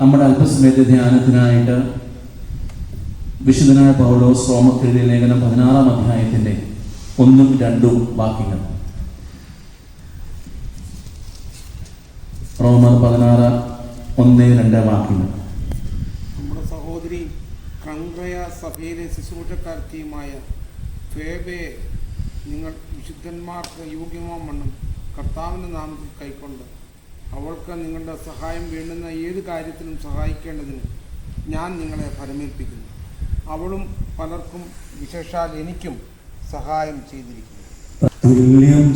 നമ്മുടെ അല്പസമയത്തെ ധ്യാനത്തിനായിട്ട് വിശുദ്ധനായ പൗലോസ് റോമർക്കെഴുതിയ ലേഖനം 16-ാം അധ്യായത്തിന്റെ 1-2 വാക്യങ്ങൾ. റോമർ 16:1-2 വാക്യങ്ങൾ. നമ്മുടെ സഹോദരി കംക്രയ സഭയിലെ ശുശ്രൂഷക്കാർത്തിയുമായ ഫേബയെ നിങ്ങൾ വിശുദ്ധന്മാർക്ക് യോഗ്യമാവണ്ണം കർത്താവിൻ്റെ നാമത്തിൽ കൈക്കൊണ്ട് അവൾക്ക് നിങ്ങളുടെ സഹായം വേണ്ടുന്ന ഏത് കാര്യത്തിലും സഹായിക്കേണ്ടതിന് ഞാൻ നിങ്ങളെ ഫലമേൽപ്പിക്കുന്നു. അവളും പലർക്കും വിശേഷാൽ എനിക്കും സഹായം ചെയ്തിരിക്കുന്നു. തുല്യം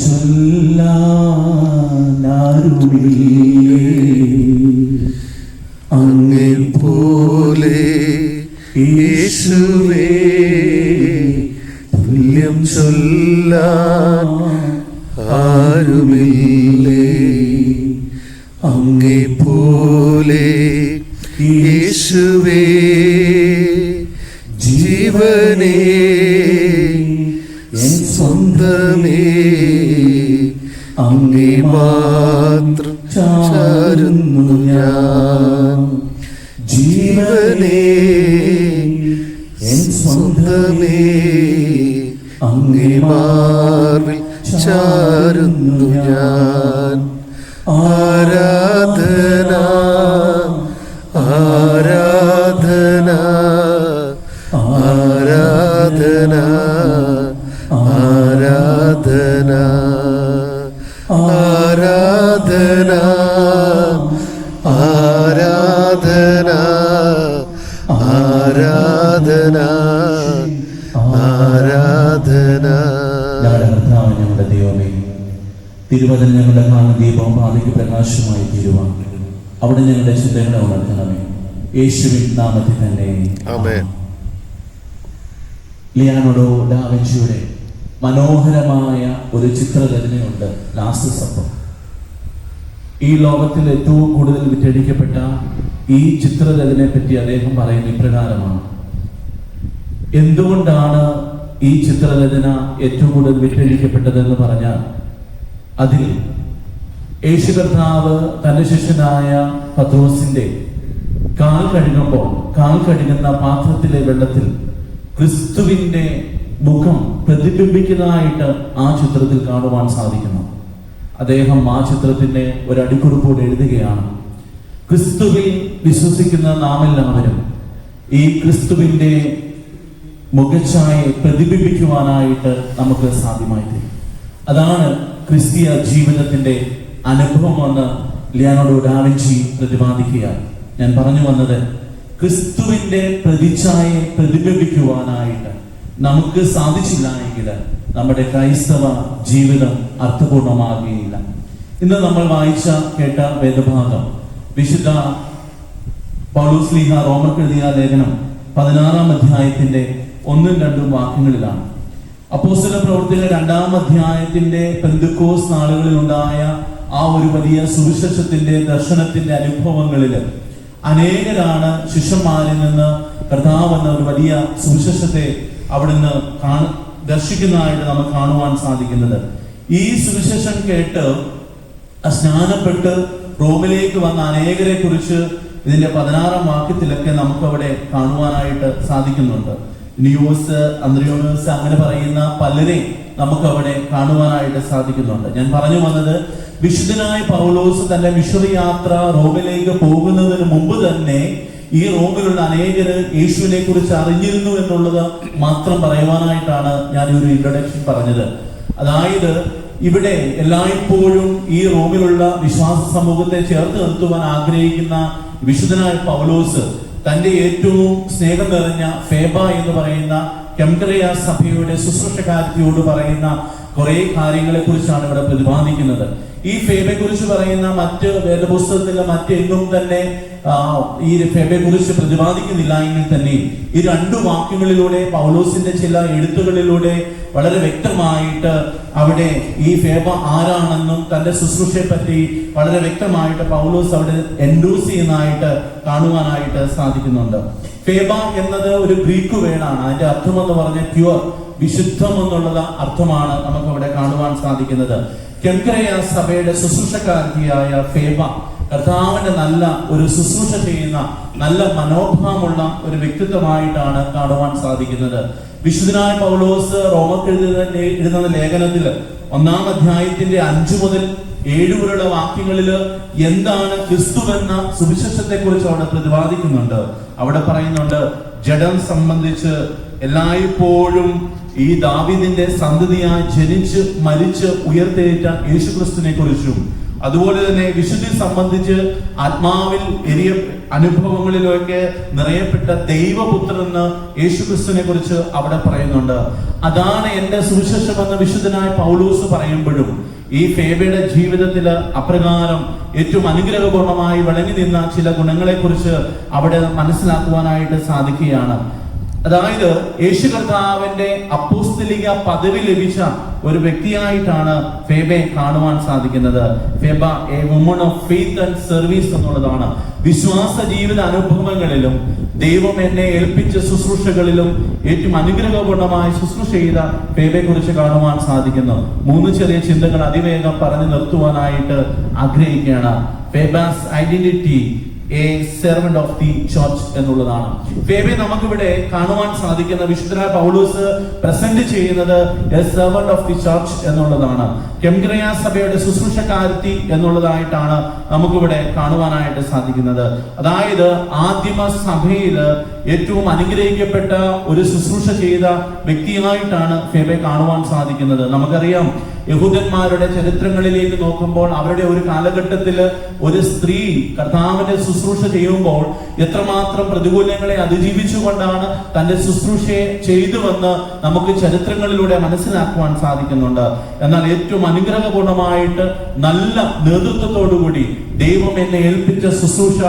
അങ്ങേ പോലെ യേശുവേ, തുല്യം ചൊല്ലാൻ ആരുമില്ലേ. അങ്ങേ പോലെ യേശുവേ, ജീവനേ എൻ സ്വന്തമേ, അങ്ങേ മാത്രം ചാരുന്നു ഞാൻ. ജീവനേ എൻ സ്വന്തമേ, അങ്ങേ മാറിൽ ചാരുന്നു ഞാൻ. ആരാധന ആരാധന ആരാധന ആരാധന ആരാധന ആരാധന ആരാധന ആരാധന. ഞങ്ങളുടെ ദൈവമേ, തിരുവചനം ഞങ്ങളുടെ കാണുന്ന ദീപവും പാതയ്ക്ക് പ്രകാശമായി തീരുവാൻ അവിടെ ഞങ്ങളുടെ ചിന്തകളെ ഉണർത്തണമേ. യേശുവിൻ നാമത്തിൽ തന്നെ ആമേൻ. ലിയാനോഡോ ഡാ വിഞ്ചിയുടെ മനോഹരമായ ഒരു ചിത്രരചനയുണ്ട്, ലാസ്റ്റ് സപ്പർ. ഈ ലോകത്തിൽ ഏറ്റവും കൂടുതൽ വിറ്റഴിക്കപ്പെട്ട ഈ ചിത്രരചനയെ പറ്റി അദ്ദേഹം പറയുന്ന ഇപ്രകാരമാണ്: എന്തുകൊണ്ടാണ് ഈ ചിത്രരചന ഏറ്റവും കൂടുതൽ വിറ്റഴിക്കപ്പെട്ടതെന്ന് പറഞ്ഞാൽ, അതിൽ യേശു കർത്താവ് തന്റെ ശിഷ്യനായ പത്രോസിന്റെ കാൽ കഴുകുന്ന പാത്രത്തിലെ വെള്ളത്തിൽ ക്രിസ്തുവിന്റെ മുഖം പ്രതിബിംബിക്കുന്നതായിട്ട് ആ ചിത്രത്തിൽ കാണുവാൻ സാധിക്കുന്നു. അദ്ദേഹം ആ ചിത്രത്തിന്റെ ഒരു അടിക്കുറിപ്പോട് എഴുതുകയാണ്: ക്രിസ്തുവിൽ വിശ്വസിക്കുന്ന നാം എല്ലാവരും ഈ ക്രിസ്തുവിന്റെ മുഖച്ഛായയെ പ്രതിബിംബിക്കുവാനായിട്ട് നമുക്ക് സാധ്യമായി തീരും. അതാണ് ക്രിസ്തീയ ജീവിതത്തിന്റെ അനുഭവമെന്ന് ലിയാനോഡോ ഡാ വിഞ്ചി പ്രതിപാദിക്കുക. ഞാൻ പറഞ്ഞു വന്നത്, ക്രിസ്തുവിന്റെ പ്രതിച്ഛായയെ പ്രതിബിംബിക്കുവാനായിട്ട് നമുക്ക് സാധിച്ചില്ല എങ്കിൽ നമ്മുടെ ക്രൈസ്തവ ജീവിതം അർത്ഥപൂർണമാകുകയില്ല. ഇന്ന് നമ്മൾ വായിച്ച കേട്ട വേദഭാഗം വിശുദ്ധ പൗലോസ് ശ്ലീഹ റോമർക്കെഴുതിയ ലേഖനം 16-ാം അധ്യായത്തിന്റെ 1-2 വാക്യങ്ങളിലാണ്. അപ്പോസ്തല പ്രവൃത്തിയുടെ 2-ാം അധ്യായത്തിന്റെ പെന്തക്കോസ് നാളുകളിൽ ഉണ്ടായ ആ ഒരു വലിയ സുവിശേഷത്തിന്റെ ദർശനത്തിന്റെ അനുഭവങ്ങളിൽ അനേകരാണ് ശിഷ്യന്മാരിൽ നിന്ന് കർത്താവ് എന്ന ഒരു വലിയ സുവിശേഷത്തെ അവിടുന്ന് ദർശിക്കുന്നതായിട്ട് നമുക്ക് കാണുവാൻ സാധിക്കുന്നത്. ഈ സുവിശേഷം കേട്ട് സ്നാനപ്പെട്ട് റോമിലേക്ക് വന്ന അനേകരെ കുറിച്ച് ഇതിന്റെ 16-ാം വാക്യത്തിലൊക്കെ നമുക്ക് അവിടെ കാണുവാനായിട്ട് സാധിക്കുന്നുണ്ട്. നിയോസ്, അന്ത്രയോസ്, അങ്ങനെ പറയുന്ന പലരെ നമുക്ക് അവിടെ കാണുവാനായിട്ട് സാധിക്കുന്നുണ്ട്. ഞാൻ പറഞ്ഞു വന്നത്, വിശുദ്ധനായ പൗലോസ് തന്റെ മിഷണറി യാത്ര റോമിലേക്ക് പോകുന്നതിന് മുമ്പ് തന്നെ ഈ റോമിലുള്ള അനേകര് യേശുവിനെ കുറിച്ച് അറിഞ്ഞിരുന്നു എന്നുള്ളത് മാത്രം പറയുവാനായിട്ടാണ് ഞാൻ ഒരു ഇൻട്രൊഡക്ഷൻ പറഞ്ഞത്. അതായത് ഇവിടെ എല്ലായ്പ്പോഴും ഈ റോമിലുള്ള വിശ്വാസ സമൂഹത്തെ ചേർത്ത് നിർത്തുവാൻ ആഗ്രഹിക്കുന്ന വിശുദ്ധനായ പൗലോസ് തന്റെ ഏറ്റവും സ്നേഹം നിറഞ്ഞ ഫേബ എന്ന് പറയുന്ന കെംക്രയ സഭയുടെ ശുശ്രൂഷക്കാരത്തിയോട് പറയുന്ന കുറെ കാര്യങ്ങളെ കുറിച്ചാണ് ഇവിടെ പ്രതിപാദിക്കുന്നത്. ഈ ഫേബയെ കുറിച്ച് പറയുന്ന മറ്റ് വേദപുസ്തകത്തിലെ മറ്റെങ്ങും തന്നെ ഈ ഫേബയെ കുറിച്ച് പ്രതിപാദിക്കുന്നില്ല എങ്കിൽ തന്നെ ഈ 2 വാക്യങ്ങളിലൂടെ പൗലോസിന്റെ ചില എഴുത്തുകളിലൂടെ വളരെ വ്യക്തമായിട്ട് അവിടെ ഈ ഫേബ ആരാണെന്നും തന്റെ ശുശ്രൂഷയെ പറ്റി വളരെ വ്യക്തമായിട്ട് പൗലോസ് അവിടെ എൻഡോസ് ചെയ്യുന്നതായിട്ട് കാണുവാനായിട്ട് സാധിക്കുന്നുണ്ട്. ഫേബ എന്നത് ഒരു ഗ്രീക്ക് വേർഡാണ്. അതിന്റെ അർത്ഥം എന്ന് പറഞ്ഞ പ്യുവർ, വിശുദ്ധം എന്നുള്ള അർത്ഥമാണ് നമുക്ക് അവിടെ കാണുവാൻ സാധിക്കുന്നത്. കെംക്രയ സഭയുടെ ശുശ്രൂഷക്കാരിയായ ഫേബ കർത്താവിന്റെ നല്ല ഒരു ശുശ്രൂഷ ചെയ്യുന്ന നല്ല മനോഭാവമുള്ള ഒരു വ്യക്തിത്വമായിട്ടാണ് കാണുവാൻ സാധിക്കുന്നത്. വിശുദ്ധനായ പൗലോസ് റോമർക്ക് എഴുതുന്ന ലേഖനത്തിൽ 1-ാം അധ്യായത്തിന്റെ 5 മുതൽ 7 വരെയുള്ള വാക്യങ്ങളിൽ എന്താണ് ക്രിസ്തു എന്ന സുവിശേഷത്തെ കുറിച്ച് അവിടെ പ്രതിപാദിക്കുന്നുണ്ട്. അവിടെ പറയുന്നുണ്ട്, ജഡം സംബന്ധിച്ച് എല്ലായ്പ്പോഴും ഈ ദാവീദിന്റെ സന്തതിയായി ജനിച്ച് മരിച്ച് ഉയർത്തെഴുന്നേറ്റ യേശുക്രിസ്തുവിനെ കുറിച്ചും, അതുപോലെ തന്നെ വിശുദ്ധി സംബന്ധിച്ച് ആത്മാവിൽ അനുഭവങ്ങളിലൊക്കെ നിറയപ്പെട്ട ദൈവപുത്രൻ എന്ന് യേശുക്രിസ്തുവിനെ കുറിച്ച് അവിടെ പറയുന്നുണ്ട്. അതാണ് എന്റെ സുവിശേഷമെന്ന് വിശുദ്ധനായ പൗലോസ് പറയുമ്പോഴും ഈ ഫേബയുടെ ജീവിതത്തില് അപ്രകാരം ഏറ്റവും അനുഗ്രഹപൂർണമായി വിളങ്ങി നിന്ന ചില ഗുണങ്ങളെ കുറിച്ച് അവിടെ മനസ്സിലാക്കുവാനായിട്ട് സാധിക്കുകയാണ്. അതായത് യേശു കർത്താവിന്റെ അപ്പോസ്തലിക പദവി ലഭിച്ച ഒരു വ്യക്തിയായിട്ടാണ് ഫേബെ കാണുവാൻ സാധിക്കുന്നത്. Feba A woman of faith and service എന്നുള്ളതാണ്. വിശ്വാസ ജീവിത അനുഭവങ്ങളിലും ദൈവം എന്നെ ഏൽപ്പിച്ച ശുശ്രൂഷകളിലും ഏറ്റവും അനുഗ്രഹപൂർണമായി ശുശ്രൂഷ ചെയ്ത ഫേബയെ കുറിച്ച് കാണുവാൻ സാധിക്കുന്നു. 3 ചെറിയ ചിന്തകൾ അതിവേഗം പറഞ്ഞു നിർത്തുവാനായിട്ട് ആഗ്രഹിക്കുകയാണ്. Phoebe's identity a servant of the church എന്നുള്ളതാണ്. ഫേബെ നമുക്കിവിടെ കാണുവാൻ സാധിക്കുന്ന വിശുദ്ധനായ പൗലോസ് പ്രസന്റ് ചെയ്യുന്നത് a servant of the church എന്നുള്ളതാണ്. കെംക്രയ സഭയുടെ ശുശ്രൂഷക്കാരത്തി എന്നുള്ളതായിട്ടാണ് നമുക്കിവിടെ കാണുവാനായിട്ട് സാധിക്കുന്നത്. അതായത് ആദിമ സഭയില് ഏറ്റവും അനുഗ്രഹിക്കപ്പെട്ട ഒരു ശുശ്രൂഷ ചെയ്ത വ്യക്തിയായിട്ടാണ് ഫേബെ കാണുവാൻ സാധിക്കുന്നത്. നമുക്കറിയാം, യഹൂദന്മാരുടെ ചരിത്രങ്ങളിലേക്ക് നോക്കുമ്പോൾ അവരുടെ ഒരു കാലഘട്ടത്തിൽ ഒരു സ്ത്രീ കർത്താവിന്റെ ശുശ്രൂഷ ചെയ്യുമ്പോൾ എത്രമാത്രം പ്രതികൂലങ്ങളെ അതിജീവിച്ചുകൊണ്ടാണ് തന്റെ ശുശ്രൂഷയെ ചെയ്തുവെന്ന് നമുക്ക് ചരിത്രങ്ങളിലൂടെ മനസ്സിലാക്കുവാൻ സാധിക്കുന്നുണ്ട്. എന്നാൽ ഏറ്റവും അനുഗ്രഹപൂർണമായിട്ട് നല്ല നേതൃത്വത്തോടുകൂടി ദൈവം എന്നെ ഏൽപ്പിച്ച ശുശ്രൂഷ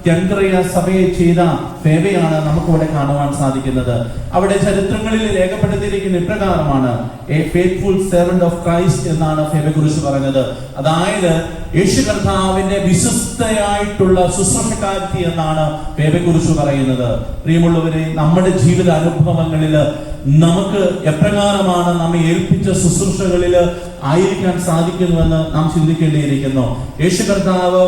കെംക്രയ സഭയെ ചെയ്ത ഫേബയാണ് നമുക്കിവിടെ കാണുവാൻ സാധിക്കുന്നത്. അവിടെ ചരിത്രങ്ങളിൽ രേഖപ്പെടുത്തിയിരിക്കുന്ന ഇപ്രകാരമാണ്, A faithful servant of Christ എന്നാണ് ഫേബയെ കുറിച്ച് പറഞ്ഞത്. അതായത് യേശു കർത്താവിന്റെ വിശ്വസ്തയായിട്ടുള്ള ശുശ്രൂഷക്കാരത്തി എന്നാണ് ഫേബയെ കുറിച്ച് പറയുന്നത്. പ്രിയമുള്ളവരെ, നമ്മുടെ ജീവിത അനുഭവങ്ങളിൽ നമുക്ക് എപ്രകാരമാണ് നമ്മെ ഏൽപ്പിച്ച ശുശ്രൂഷകളിൽ ആയിരിക്കാൻ സാധിക്കുന്നുവെന്ന് നാം ചിന്തിക്കേണ്ടിയിരിക്കുന്നു. യേശു കർത്താവ്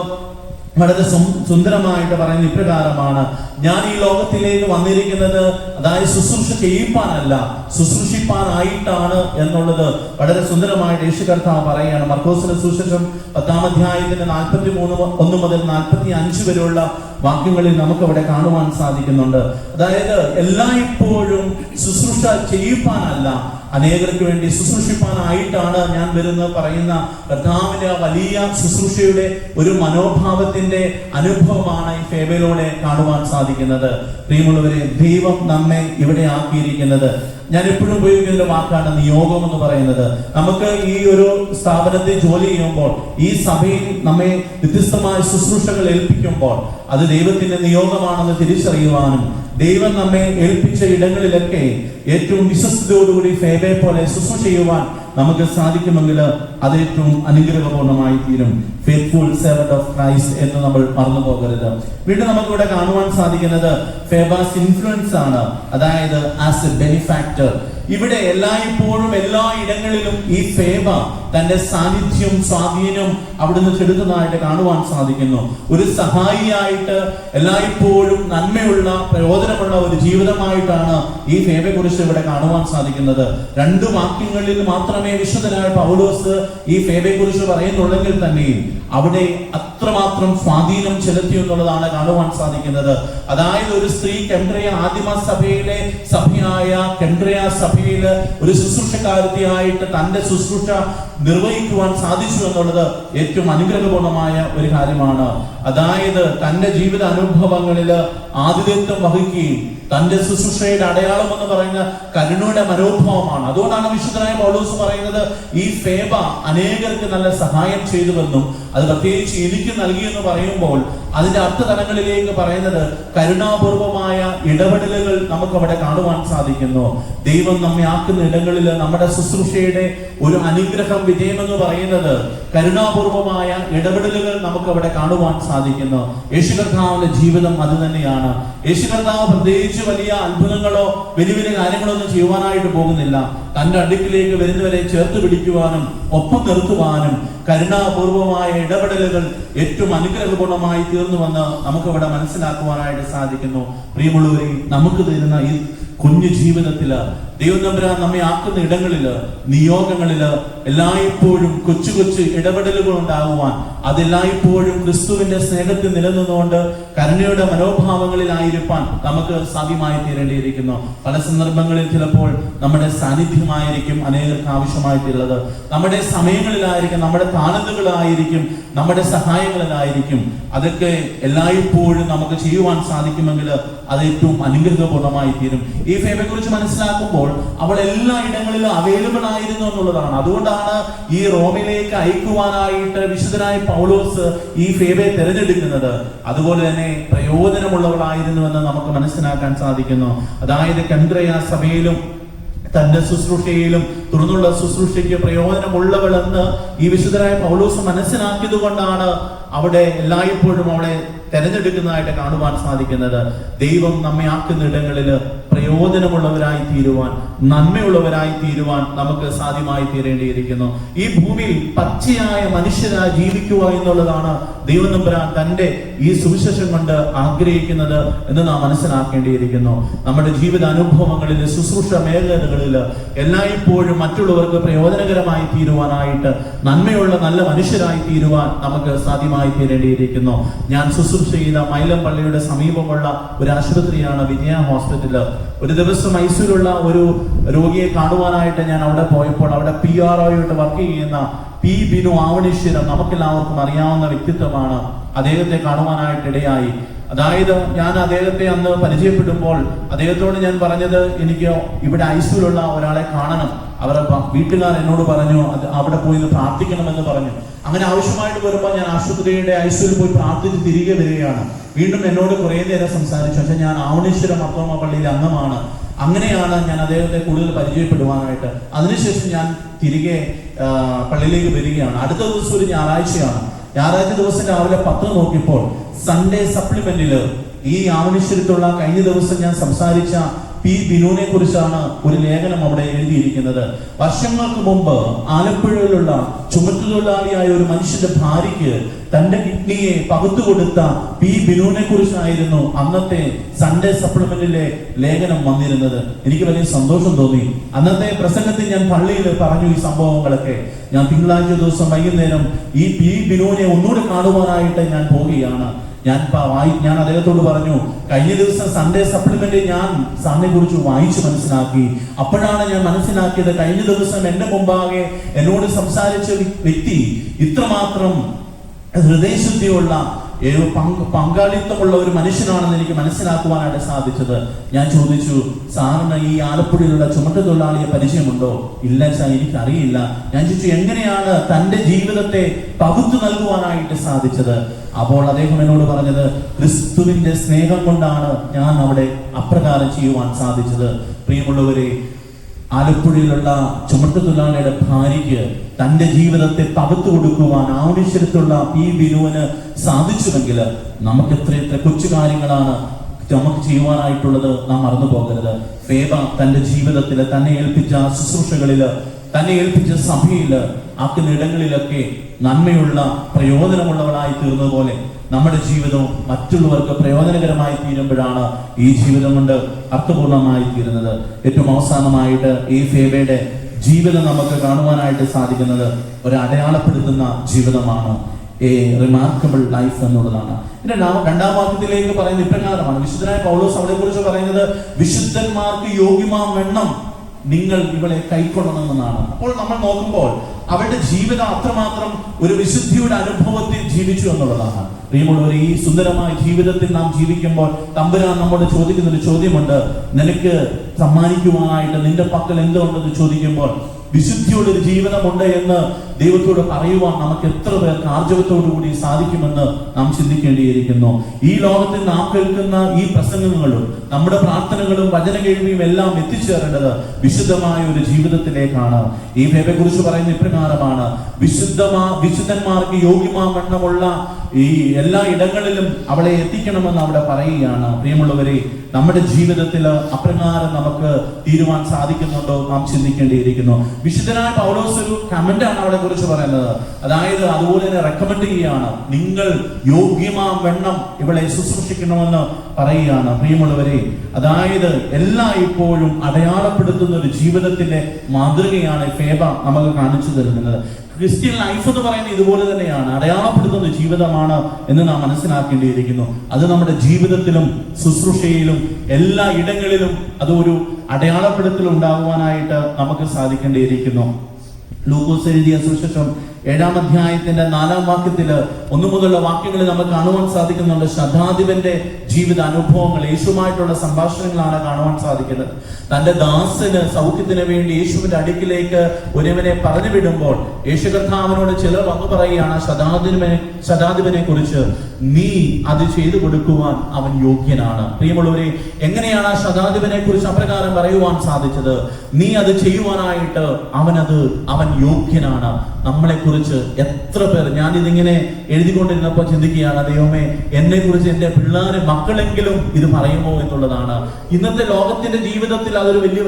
വളരെ സുന്ദരമായിട്ട് പറയുന്ന ഇപ്രകാരമാണ്, ഞാൻ ഈ ലോകത്തിലേക്ക് വന്നിരിക്കുന്നത് അതായത് ശുശ്രൂഷ ചെയ്യിപ്പാനല്ല, ശുശ്രൂഷിപ്പാനായിട്ടാണ് എന്നുള്ളത് വളരെ സുന്ദരമായിട്ട് യേശു കർത്താവ് പറയുകയാണ്. മർക്കോസിന്റെ സുവിശേഷം 10-ാം അധ്യായത്തിന്റെ 43 മുതൽ 45 വരെയുള്ള വാക്യങ്ങളിൽ നമുക്ക് അവിടെ കാണുവാൻ സാധിക്കുന്നുണ്ട്. അതായത് എല്ലായ്പ്പോഴും ശുശ്രൂഷ ചെയ്യിപ്പാനല്ല, അനേകർക്ക് വേണ്ടി ശുശ്രൂഷിപ്പാനായിട്ടാണ് ഞാൻ വരുന്നത് പറയുന്ന കർത്താവിന്റെ വലിയ ശുശ്രൂഷയുടെ ഒരു മനോഭാവത്തിന്റെ അനുഭവമാണ് ഈ ഫേബയിലൂടെ കാണുവാൻ സാധിക്കുന്നത്. പ്രിയമുള്ളവരെ, ദൈവം നമ്മെ ഇവിടെ ആക്കിയിരിക്കുന്നത്, ഞാൻ എപ്പോഴും ഉപയോഗിക്കുന്ന ഒരു വാക്കാണ് നിയോഗം എന്ന് പറയുന്നത്. നമുക്ക് ഈ ഒരു സ്ഥാപനത്തിൽ ജോലി ചെയ്യുമ്പോൾ, ഈ സഭയിൽ നമ്മെ വ്യത്യസ്തമായ ശുശ്രൂഷകൾ ഏൽപ്പിക്കുമ്പോൾ അത് ദൈവത്തിന്റെ നിയോഗമാണെന്ന് തിരിച്ചറിയുവാനും ദൈവം നമ്മെ ഏൽപ്പിച്ച ഇടങ്ങളിലൊക്കെ ഏറ്റവും വിശ്വസ്തയോടുകൂടി ഫേബയെ പോലെ ശുശ്രൂഷ ചെയ്യുവാൻ നമുക്ക് സാധിക്കുമെങ്കിൽ അത് ഏറ്റവും അനുഗ്രഹപൂർണമായി തീരും. ഫെയ്ത്ത്ഫുൾ സെർവന്റ് ഓഫ് ക്രൈസ്റ്റ് എന്ന് നമ്മൾ മറന്നു പോകരുത്. വീണ്ടും നമുക്കിവിടെ കാണുവാൻ സാധിക്കുന്നത് ഫേബാസ് ഇൻഫ്ലുവൻസ് ആണ്, അതായത് ആസ് എ ബെനിഫാക്ടർ. ഇവിടെ എല്ലായ്പ്പോഴും എല്ലാ ഇടങ്ങളിലും ഈ ഫേബ തന്റെ സാന്നിധ്യം സ്വാധീനം അവിടുന്ന് ചെലുത്തുന്നതായിട്ട് കാണുവാൻ സാധിക്കുന്നു. ഒരു സഹായിയായിട്ട് എല്ലായ്പ്പോഴും നന്മയുള്ള പ്രയോജനമുള്ള ഒരു ജീവിതമായിട്ടാണ് ഈ ഫേബയെ കുറിച്ച് ഇവിടെ കാണുവാൻ സാധിക്കുന്നത്. 2 വാക്യങ്ങളിൽ മാത്രമേ വിശുദ്ധനായ പൗലോസ് ഈ ഫേബയെ കുറിച്ച് പറയുന്നുള്ളെങ്കിൽ തന്നെയും അവിടെ അത്രമാത്രം സ്വാധീനം ചെലുത്തി എന്നുള്ളതാണ് കാണുവാൻ സാധിക്കുന്നത്. അതായത് ഒരു സ്ത്രീ കെംക്രയ ആദിമ സഭയിലെ സഭയായ കെംക്രയ സഭയില് ഒരു ശുശ്രൂഷക്കാരത്തിയായിട്ട് തന്റെ ശുശ്രൂഷ നിർവഹിക്കുവാൻ സാധിച്ചു എന്നുള്ളത് ഏറ്റവും അനുഗ്രഹപൂർണമായ ഒരു കാര്യമാണ്. അതായത് തന്റെ ജീവിത അനുഭവങ്ങളില് ആതിഥ്യത്വം വഹിക്കുകയും തന്റെ ശുശ്രൂഷയുടെ അടയാളം എന്ന് പറയുന്ന കരുണയുടെ മനോഭാവമാണ്. അതുകൊണ്ടാണ് വിശുദ്ധനായ പൗലോസ് പറയുന്നത്, ഈ ഫേബ അനേകർക്ക് നല്ല സഹായം ചെയ്തുവെന്നും അത് പ്രത്യേകിച്ച് എനിക്ക് നൽകിയെന്ന് പറയുമ്പോൾ അതിന്റെ അർത്ഥതലങ്ങളിലേക്ക് പറയുന്നത് കരുണാപൂർവമായ ഇടപെടലുകൾ നമുക്ക് അവിടെ കാണുവാൻ സാധിക്കുന്നു. ദൈവം നമ്മെ ആക്കുന്ന ഇടങ്ങളിൽ നമ്മുടെ ശുശ്രൂഷയുടെ ഒരു അനുഗ്രഹം വിജയമെന്ന് പറയുന്നത് കരുണാപൂർവമായ ഇടപെടലുകൾ നമുക്ക് അവിടെ കാണുവാൻ സാധിക്കുന്നു. യേശു കർത്താവിന്റെ ജീവിതം അത് തന്നെയാണ്. യേശു കർത്താവ് പ്രത്യേകിച്ച് പ്രത്യേകിച്ച് വലിയ അത്ഭുതങ്ങളോ വലിയ വലിയ കാര്യങ്ങളോ ഒന്നും ചെയ്യുവാനായിട്ട് പോകുന്നില്ല. തന്റെ അടുക്കിലേക്ക് വരുന്നവരെ ചേർത്ത് പിടിക്കുവാനും ഒപ്പം നിർത്തുവാനും കരുണാപൂർവമായ ഇടപെടലുകൾ ഏറ്റവും അനുഗ്രഹപൂർണമായി തീർന്നുവെന്ന് നമുക്കിവിടെ മനസ്സിലാക്കുവാനായിട്ട് സാധിക്കുന്നു. പ്രിയമുള്ളവരെ, നമുക്ക് തരുന്ന ഈ കുഞ്ഞു ജീവിതത്തില് ദൈവം തമ്പുരാൻ നമ്മെ ആക്കുന്ന ഇടങ്ങളില്, നിയോഗങ്ങളില് എല്ലായ്പ്പോഴും കൊച്ചു കൊച്ചു ഇടപെടലുകൾ ഉണ്ടാകുവാൻ, അതെല്ലായ്പ്പോഴും ക്രിസ്തുവിന്റെ സ്നേഹത്തിൽ നിലനിന്നുകൊണ്ട് കരുണയുടെ മനോഭാവങ്ങളിലായിരിക്കാൻ നമുക്ക് സാധ്യമായി തീരേണ്ടിയിരിക്കുന്നു. പല സന്ദർഭങ്ങളിൽ ചിലപ്പോൾ നമ്മുടെ സാന്നിധ്യമായിരിക്കും അനേകർക്ക് ആവശ്യമായിട്ടുള്ളത്, നമ്മുടെ സമയങ്ങളിലായിരിക്കും, നമ്മുടെ താലന്തുകളായിരിക്കും, നമ്മുടെ സഹായങ്ങളിലായിരിക്കും. അതൊക്കെ എല്ലായ്പ്പോഴും നമുക്ക് ചെയ്യുവാൻ സാധിക്കുമെങ്കിൽ അത് ഏറ്റവും അനുഗ്രഹപൂർണമായി തീരും. ഈ ഫേബയെ കുറിച്ച് മനസ്സിലാക്കുമ്പോൾ അവൾ എല്ലാ ഇടങ്ങളിലും അവൈലബിൾ ആയിരുന്നു എന്നുള്ളതാണ്. അതുകൊണ്ടാണ് ഈ റോമിലേക്ക് അയക്കുവാനായിട്ട് വിശുദ്ധനായ പൗലോസ് ഈ ഫേബയെ തിരഞ്ഞെടുക്കുന്നത്. അതുപോലെ തന്നെ പ്രയോജനമുള്ളവളായിരുന്നുവെന്ന് നമുക്ക് മനസ്സിലാക്കാൻ സാധിക്കുന്നു. അതായത് കെൻക്രയ സഭയിലും തന്റെ ശുശ്രൂഷയിലും തുടർന്നുള്ള ശുശ്രൂഷയ്ക്ക് പ്രയോജനമുള്ളവളെന്ന് ഈ വിശുദ്ധനായ പൗലോസ് മനസ്സിലാക്കിയത് കൊണ്ടാണ് അവിടെ എല്ലായ്പ്പോഴും അവളെ തെരഞ്ഞെടുക്കുന്നതായിട്ട് കാണുവാൻ സാധിക്കുന്നത്. ദൈവം നമ്മെ ആക്കുന്ന ഇടങ്ങളിൽ പ്രയോജനമുള്ളവരായി തീരുവാൻ, നന്മയുള്ളവരായി തീരുവാൻ നമുക്ക് സാധ്യമായി തീരേണ്ടിയിരിക്കുന്നു. ഈ ഭൂമിയിൽ പച്ചയായ മനുഷ്യരായി ജീവിക്കുക എന്നുള്ളതാണ് ദൈവം തമ്പുരാൻ തന്റെ ഈ സുവിശേഷം കൊണ്ട് ആഗ്രഹിക്കുന്നത് എന്ന് നാം മനസ്സിലാക്കേണ്ടിയിരിക്കുന്നു. നമ്മുടെ ജീവിത അനുഭവങ്ങളിൽ, ശുശ്രൂഷ മേഖലകളിൽ എല്ലായ്പ്പോഴും മറ്റുള്ളവർക്ക് പ്രയോജനകരമായി തീരുവാനായിട്ട്, നന്മയുള്ള നല്ല മനുഷ്യരായി തീരുവാൻ നമുക്ക് സാധ്യമായി തീരേണ്ടിയിരിക്കുന്നു. ഞാൻ ശുശ്രൂഷ ചെയ്ത മൈലം പള്ളിയുടെ സമീപമുള്ള ഒരു ആശുപത്രിയാണ് വിജയ ഹോസ്പിറ്റല്. ഒരു ദിവസം ഐസിയിലുള്ള ഒരു രോഗിയെ കാണുവാനായിട്ട് ഞാൻ അവിടെ പോയപ്പോൾ അവിടെ PRO ആയിട്ട് വർക്ക് ചെയ്യുന്ന പി ബിനു ആവണീശ്വരം, നമുക്കെല്ലാവർക്കും അറിയാവുന്ന വ്യക്തിത്വമാണ്. അദ്ദേഹത്തെ കാണുവാനായിട്ട് ഇടയായി. അതായത് ഞാൻ അദ്ദേഹത്തെ അന്ന് പരിചയപ്പെടുമ്പോൾ അദ്ദേഹത്തോട് ഞാൻ പറഞ്ഞത്, എനിക്ക് ഇവിടെ ഐസിയിലുള്ള ഒരാളെ കാണണം. അവരുടെ വീട്ടുകാർ എന്നോട് പറഞ്ഞു അവിടെ പോയി പ്രാർത്ഥിക്കണമെന്ന് പറഞ്ഞു. അങ്ങനെ ആവശ്യമായിട്ട് വരുമ്പോൾ ഞാൻ ആശുപത്രിയുടെ ഐസിയിൽ പോയി പ്രാർത്ഥിച്ച് തിരികെ വരികയാണ്. വീണ്ടും എന്നോട് കുറെ നേരം സംസാരിച്ചു. പക്ഷെ ഞാൻ ആവണീശ്വരം മർത്തോമ പള്ളിയിലെ അംഗമാണ്. അങ്ങനെയാണ് ഞാൻ അദ്ദേഹത്തെ കൂടുതൽ പരിചയപ്പെടുവാനായിട്ട്. അതിനുശേഷം ഞാൻ തിരികെ പള്ളിയിലേക്ക് വരികയാണ്. അടുത്ത ദിവസം ഒരു ഞായറാഴ്ചയാണ്. ഞായറാഴ്ച ദിവസം രാവിലെ പത്രം നോക്കിയപ്പോൾ സൺഡേ സപ്ലിമെന്റില് ഈ ആവണീശ്വരത്തുള്ള കഴിഞ്ഞ ദിവസം ഞാൻ സംസാരിച്ച പി ബിനുവിനെ കുറിച്ചാണ് ഒരു ലേഖനം അവിടെ എഴുതിയിരിക്കുന്നത്. വർഷങ്ങൾക്ക് മുമ്പ് ആലപ്പുഴയിലുള്ള ചുമട്ടുതൊഴിലാളിയായ ഒരു മനുഷ്യന്റെ ഭാര്യയ്ക്ക് തന്റെ കിഡ്നിയെ പകുത്തുകൊടുത്ത പി ബിനുവിനെ കുറിച്ചായിരുന്നു അന്നത്തെ സൺഡേ സപ്ലിമെന്റിലെ ലേഖനം വന്നിരുന്നത്. എനിക്ക് വലിയ സന്തോഷം തോന്നി. അന്നത്തെ പ്രസംഗത്തിൽ ഞാൻ പള്ളിയിൽ പറഞ്ഞു ഈ സംഭവങ്ങളൊക്കെ. ഞാൻ തിങ്കളാഴ്ച ദിവസം വൈകുന്നേരം ഈ പി ബിനുവിനെ ഒന്നുകൂടെ കാണുവാനായിട്ട് ഞാൻ പോവുകയാണ്. ഞാൻ അദ്ദേഹത്തോട് പറഞ്ഞു, കഴിഞ്ഞ ദിവസം സൺഡേ സപ്ലിമെന്റ് ഞാൻ സാറിനെ കുറിച്ച് വായിച്ചു മനസ്സിലാക്കി. അപ്പോഴാണ് ഞാൻ മനസ്സിലാക്കിയത് കഴിഞ്ഞ ദിവസം എന്റെ മുമ്പാകെ എന്നോട് സംസാരിച്ച വ്യക്തി ഇത്രമാത്രം ഹൃദയശുദ്ധിയുള്ള പങ്കാളിത്തമുള്ള ഒരു മനുഷ്യനാണെന്ന് എനിക്ക് മനസ്സിലാക്കുവാനായിട്ട് സാധിച്ചത്. ഞാൻ ചോദിച്ചു, സാറിന് ഈ ആലപ്പുഴയിലുള്ള ചുമട്ടുതൊഴിലാളിയെ പരിചയമുണ്ടോ? ഇല്ല സാർ, എനിക്കറിയില്ല. ഞാൻ ചോദിച്ചു, എങ്ങനെയാണ് തന്റെ ജീവിതത്തെ പകുത്തു നൽകുവാനായിട്ട് സാധിച്ചത്? അപ്പോൾ അദ്ദേഹം എന്നോട് പറഞ്ഞത്, ക്രിസ്തുവിന്റെ സ്നേഹം കൊണ്ടാണ് ഞാൻ അവിടെ അപ്രകാരം ചെയ്യുവാൻ സാധിച്ചത്. പ്രിയമുള്ളവരെ, ആലപ്പുഴയിലുള്ള ചുമട്ടുതൊഴിലാളിയുടെ ഭാര്യയ്ക്ക് തന്റെ ജീവിതത്തെ പകുത്തു കൊടുക്കുവാൻ ആവണീശ്വരത്തുള്ള പി ബിനുവിന് സാധിച്ചുവെങ്കിൽ നമുക്ക് എത്ര കൊച്ചു കാര്യങ്ങളാണ് നമുക്ക് ചെയ്യുവാനായിട്ടുള്ളത് നാം മറന്നു പോകരുത്. ഫേബ തന്റെ ജീവിതത്തില് തന്നെ ഏൽപ്പിച്ച ശുശ്രൂഷകളില്, തന്നെ ഏൽപ്പിച്ച സഭയില്, ആക്കുന്ന ഇടങ്ങളിലൊക്കെ നന്മയുള്ള പ്രയോജനമുള്ളവളായി തീർന്നതുപോലെ നമ്മുടെ ജീവിതവും മറ്റുള്ളവർക്ക് പ്രയോജനകരമായി തീരുമ്പോഴാണ് ഈ ജീവിതം കൊണ്ട് അർത്ഥപൂർണമായി തീരുന്നത്. ഏറ്റവും അവസാനമായിട്ട് ഈ ഫേബയുടെ ജീവിതം നമുക്ക് കാണുവാനായിട്ട് സാധിക്കുന്നത് ഒരു അടയാളപ്പെടുത്തുന്ന ജീവിതമാണ്. എ റിമാർക്കബിൾ ലൈഫ് എന്നുള്ളതാണ്. പിന്നെ രണ്ടാം വാക്യത്തിലേക്ക് പറയുന്നത് ഇപ്രകാരമാണ്. വിശുദ്ധനായ പൗലോസ് അവളെ കുറിച്ച് പറയുന്നത്, വിശുദ്ധന്മാർക്ക് യോഗ്യമാം വണ്ണം നിങ്ങൾ ഇവളെ കൈക്കൊള്ളണമെന്നാണ്. അപ്പോൾ നമ്മൾ നോക്കുമ്പോൾ അവരുടെ ജീവിതം അത്രമാത്രം ഒരു വിശുദ്ധിയുടെ അനുഭവത്തിൽ ജീവിച്ചു എന്നുള്ളതാണ്. പ്രിയമുള്ളവർ, ഈ സുന്ദരമായ ജീവിതത്തിൽ നാം ജീവിക്കുമ്പോൾ തമ്പുരാൻ നമ്മോട് ചോദിക്കുന്ന ഒരു ചോദ്യമുണ്ട്. നിനക്ക് സമ്മാനിക്കുവാനായിട്ട് നിന്റെ പക്കൽ എന്തുണ്ടെന്ന് ചോദിക്കുമ്പോൾ വിശുദ്ധിയുള്ള ഒരു ജീവിതമുണ്ട് എന്ന് ദൈവത്തോട് പറയുവാൻ നമുക്ക് എത്ര പേർക്ക് ആർജവത്തോടു കൂടി സാധിക്കുമെന്ന് നാം ചിന്തിക്കേണ്ടിയിരിക്കുന്നു. ഈ ലോകത്തിൽ നാം കേൾക്കുന്ന ഈ പ്രസംഗങ്ങളും നമ്മുടെ പ്രാർത്ഥനകളും വചന കേൾവിയും എല്ലാം എത്തിച്ചേരേണ്ടത് വിശുദ്ധമായ ഒരു ജീവിതത്തിലേക്കാണ്. ഈ ഫേബയെ കുറിച്ച് പറയുന്ന ഇപ്രകാരമാണ്: വിശുദ്ധന്മാർക്ക് യോഗ്യമാവണ്ണമുള്ള ഈ എല്ലാ ഇടങ്ങളിലും അവളെ എത്തിക്കണമെന്ന് അവിടെ പറയുകയാണ്. പ്രിയമുള്ളവരെ, നമ്മുടെ ജീവിതത്തിൽ അപ്രകാരം നമുക്ക് തീരുവാൻ സാധിക്കുന്നുണ്ടോ നാം ചിന്തിക്കേണ്ടിയിരിക്കുന്നു. വിശുദ്ധനായ പൗലോസ് ഒരു കമന്റാണ് അവളെ കുറിച്ച് പറയുന്നത്. അതായത് അതുപോലെ തന്നെ റെക്കമെൻഡ് ചെയ്യുകയാണ്, നിങ്ങൾ യോഗ്യമാം വെണ്ണം ഇവളെ ശുശ്രൂഷിക്കണമെന്ന് പറയുകയാണ്. പ്രിയമുള്ളവരെ, അതായത് ഇപ്പോഴും അടയാളപ്പെടുത്തുന്ന ഒരു ജീവിതത്തിന്റെ മാതൃകയാണ് ഫേബ നമുക്ക് കാണിച്ചു തരുന്നത്. ക്രിസ്ത്യൻ ലൈഫ് എന്ന് പറയുന്നത് ഇതുപോലെ തന്നെയാണ്, അടയാളപ്പെടുത്തുന്ന ജീവിതമാണ് എന്ന് നാം മനസ്സിലാക്കേണ്ടിയിരിക്കുന്നു. അത് നമ്മുടെ ജീവിതത്തിലും ശുശ്രൂഷയിലും എല്ലാ ഇടങ്ങളിലും അതൊരു അടയാളപ്പെടുത്തൽ ഉണ്ടാകുവാനായിട്ട് നമുക്ക് സാധിക്കേണ്ടിയിരിക്കുന്നു. ലൂക്കോസ് എഴുതിയ സുവിശേഷം 7-ാം അധ്യായത്തിന്റെ 4-ാം വാക്യത്തില് 1 മുതലുള്ള വാക്യങ്ങളിൽ നമുക്ക് കാണുവാൻ സാധിക്കുന്നുണ്ട്. ശതാധിപന്റെ ജീവിത അനുഭവങ്ങൾ, യേശുവുമായിട്ടുള്ള സംഭാഷണങ്ങളാണ് കാണുവാൻ സാധിക്കുന്നത്. തന്റെ ദാസന് സൗഖ്യത്തിന് വേണ്ടി യേശുവിന്റെ അടുക്കിലേക്ക് ഒരുവനെ പറഞ്ഞു വിടുമ്പോൾ യേശു കർത്താവിനോട് ചിലർ വന്നു പറയുകയാണ് ശതാധിപനെ കുറിച്ച്, നീ അത് ചെയ്തു കൊടുക്കുവാൻ അവൻ യോഗ്യനാണ്. പ്രിയമുള്ളവരെ, എങ്ങനെയാണ് ആ ശതാധിപനെ കുറിച്ച് അപ്രകാരം പറയുവാൻ സാധിച്ചത്? നീ അത് ചെയ്യുവാനായിട്ട് അവൻ യോഗ്യനാണ്. നമ്മളെ കുറിച്ച് എത്ര പേർ, ഞാനിതിങ്ങനെ എഴുതിക്കൊണ്ടിരുന്നപ്പോൾ ചിന്തിക്കുകയാണ്, ദൈവമേ, എന്നെ കുറിച്ച് എന്റെ പിള്ളേരെ മക്കളെങ്കിലും ഇത് പറയുമോ എന്നുള്ളതാണ്. ഇന്നത്തെ ലോകത്തിന്റെ ജീവിതത്തിൽ അതൊരു വലിയ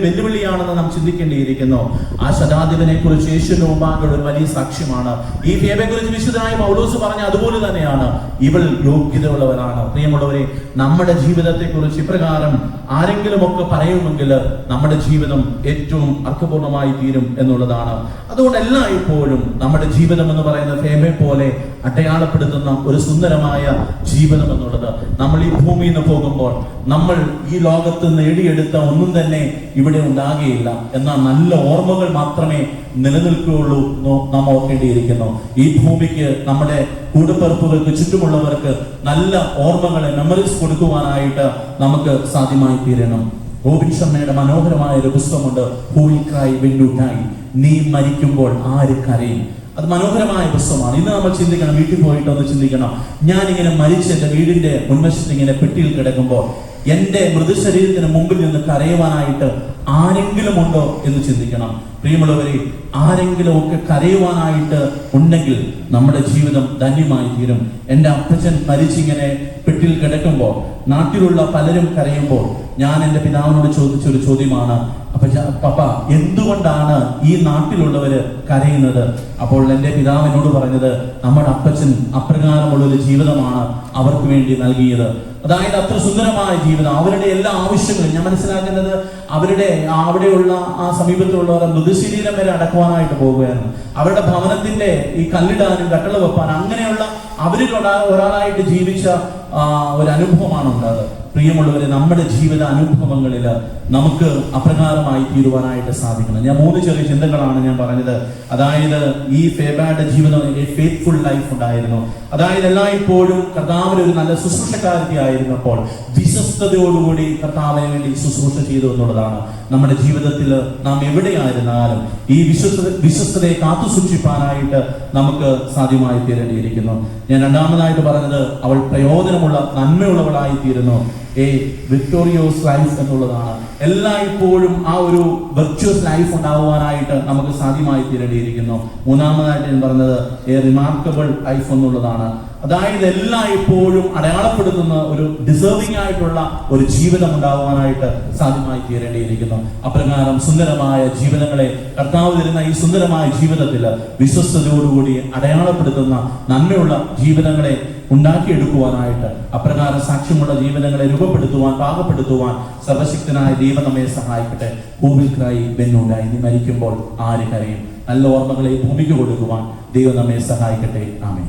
വെല്ലുവിളിയാണെന്ന് നാം ചിന്തിക്കേണ്ടിയിരിക്കുന്നു. ആ ശതാധിപനെ കുറിച്ച് യേശുവിന്റെ മുമ്പാകെ ഒരു വലിയ സാക്ഷ്യമാണ്. ഈ ഫേബയെ കുറിച്ച് വിശുദ്ധനായ പൗലോസ് പറഞ്ഞ അതുപോലെ തന്നെയാണ്, ഇവൾ യോഗ്യതയുള്ളവരാണ്. പ്രിയമുള്ളവരെ, നമ്മുടെ ജീവിതത്തെ കുറിച്ച് ഇപ്രകാരം ആരെങ്കിലും ഒക്കെ പറയുമെങ്കിൽ നമ്മുടെ ജീവിതം ഏറ്റവും അർത്ഥപൂർണമായി തീരും എന്നുള്ളതാണ്. അതുകൊണ്ട് എല്ലായ്പ്പോഴും നമ്മുടെ ജീവിതം എന്ന് പറയുന്നത് ഫേബയെ പോലെ അടയാളപ്പെടുത്തുന്ന ഒരു സുന്ദരമായ ജീവിതം എന്നുള്ളത്, നമ്മൾ ഈ ഭൂമിയിൽ നിന്ന് പോകുമ്പോൾ നമ്മൾ ഈ ലോകത്ത് നേടിയെടുത്ത ഒന്നും തന്നെ ഇവിടെ ഉണ്ടാകുകയില്ല. എന്നാൽ നല്ല ഓർമ്മകൾ മാത്രമേ നിലനിൽക്കുകയുള്ളൂ നാം ഓർക്കേണ്ടിയിരിക്കുന്നു. ഈ ഭൂമിക്ക് നമ്മുടെ കൂടപ്പിറപ്പുകൾക്ക് ചുറ്റുമുള്ളവർക്ക് നല്ല ഓർമ്മകളെ, മെമ്മറീസ് കൊടുക്കുവാനായിട്ട് നമുക്ക് സാധ്യമായി തീരണം. റോബിൻ ശർമ്മയുടെ മനോഹരമായ ഒരു പുസ്തകമുണ്ട്, who will cry when you dye, നീ മരിക്കുമ്പോൾ ആര് കരയും. അത് മനോഹരമായ പുസ്തകമാണ്. ഇന്ന് നമ്മൾ ചിന്തിക്കണം, വീട്ടിൽ പോയിട്ട് ഒന്ന് ചിന്തിക്കണം, ഞാനിങ്ങനെ മരിച്ച് എൻ്റെ വീടിന്റെ മുൻവശത്ത് ഇങ്ങനെ പെട്ടിയിൽ കിടക്കുമ്പോൾ എൻ്റെ മൃതശരീരത്തിന് മുമ്പിൽ നിന്ന് കരയുവാനായിട്ട് ആരെങ്കിലും ഉണ്ടോ എന്ന് ചിന്തിക്കണം. പ്രിയമുള്ളവരെ, ആരെങ്കിലും ഒക്കെ കരയുവാനായിട്ട് ഉണ്ടെങ്കിൽ നമ്മുടെ ജീവിതം ധന്യമായി തീരും. എൻ്റെ അപ്പച്ചൻ മരിച്ചിങ്ങനെ പെട്ടിയിൽ കിടക്കുമ്പോൾ നാട്ടിലുള്ള പലരും കരയുമ്പോൾ ഞാൻ എൻ്റെ പിതാവിനോട് ചോദിച്ചൊരു ചോദ്യമാണ്, പപ്പ, എന്തുകൊണ്ടാണ് ഈ നാട്ടിലുള്ളവര് കരയുന്നത്? അപ്പോൾ എൻ്റെ പിതാവിനോട് പറഞ്ഞത്, നമ്മുടെ അപ്പച്ചൻ അപ്രകാരമുള്ളൊരു ജീവിതമാണ് അവർക്ക് വേണ്ടി നൽകിയത്. അതായത് അത്ര സുന്ദരമായ ജീവിതം, അവരുടെ എല്ലാ ആവശ്യങ്ങളും, ഞാൻ മനസ്സിലാക്കുന്നത് അവരുടെ അവിടെയുള്ള ആ സമീപത്തുള്ളവർ മൃതശരീരം വരെ അടക്കുവാനായിട്ട് പോവുകയായിരുന്നു. അവരുടെ ഭവനത്തിന്റെ ഈ കല്ലിടാനും കട്ടള വെപ്പാനും അങ്ങനെയുള്ള അവരിൽ ഒരാളായിട്ട് ജീവിച്ച ഒരു അനുഭവമാണ് ഉണ്ടായത്. പ്രിയമുള്ളവരെ, നമ്മുടെ ജീവിത അനുഭവങ്ങളിൽ നമുക്ക് അപ്രകാരമായി തീരുവാനായിട്ട് സാധിക്കണം. ഞാൻ 3 ചെറിയ ചിന്തകളാണ് ഞാൻ പറഞ്ഞത്. അതായത് ഈ ഫേബയുടെ ജീവിതം ഫെയ്ത്ത്ഫുൾ ലൈഫ് ഉണ്ടായിരുന്നു. അതായത് എല്ലായ്പ്പോഴും കർത്താവിന് ഒരു നല്ല ശുശ്രൂഷക്കാരത്തി ആയിരുന്നപ്പോൾ വിശ്വസ്തയോടുകൂടി കർത്താവിന് വേണ്ടി ശുശ്രൂഷ ചെയ്തു എന്നുള്ളതാണ്. നമ്മുടെ ജീവിതത്തിൽ നാം എവിടെയായിരുന്നാലും ഈ വിശ്വസ്തതയെ കാത്തു സൂക്ഷിപ്പാനായിട്ട് നമുക്ക് സാധ്യമായി തീരേണ്ടിയിരിക്കുന്നു. ഞാൻ രണ്ടാമതായിട്ട് പറഞ്ഞത്, അവൾ പ്രയോജനമുള്ള നന്മയുള്ളവളായി തീരുന്നു. വിക്ടോറിയസ് ലൈഫ് എന്നുള്ളതാണ്. എല്ലായ്പ്പോഴും ആ ഒരു വെർച്വസ് ലൈഫ് ഉണ്ടാകുവാനായിട്ട് നമുക്ക് സാധ്യമായി തീരേണ്ടിയിരിക്കുന്നു. മൂന്നാമതായിട്ട് ഞാൻ പറഞ്ഞത് റിമാർക്കബിൾ ലൈഫ് എന്നുള്ളതാണ്. അതായത് എല്ലായ്പ്പോഴും അടയാളപ്പെടുത്തുന്ന ഒരു ഡിസേർവിംഗ് ആയിട്ടുള്ള ഒരു ജീവിതം ഉണ്ടാകുവാനായിട്ട് സാധ്യമായി തീരേണ്ടിയിരിക്കുന്നു. അപ്രകാരം സുന്ദരമായ ജീവിതങ്ങളെ കർത്താവ് തരുന്ന ഈ സുന്ദരമായ ജീവിതത്തിൽ വിശ്വസ്തയോടുകൂടി അടയാളപ്പെടുത്തുന്ന നന്മയുള്ള ജീവിതങ്ങളെ ഉണ്ടാക്കിയെടുക്കുവാനായിട്ട്, അപ്രകാരം സാക്ഷ്യമുള്ള ജീവിതങ്ങളെ രൂപപ്പെടുത്തുവാൻ, പാകപ്പെടുത്തുവാൻ സർവശക്തനായ ദൈവം നമ്മെ സഹായിക്കട്ടെ. Who will cry when you dye, നീ മരിക്കുമ്പോൾ ആര് കരയും? നല്ല ഓർമ്മകളെ ഭൂമിക്ക് കൊടുക്കുവാൻ ദൈവം നമ്മെ സഹായിക്കട്ടെ. ആമേൻ.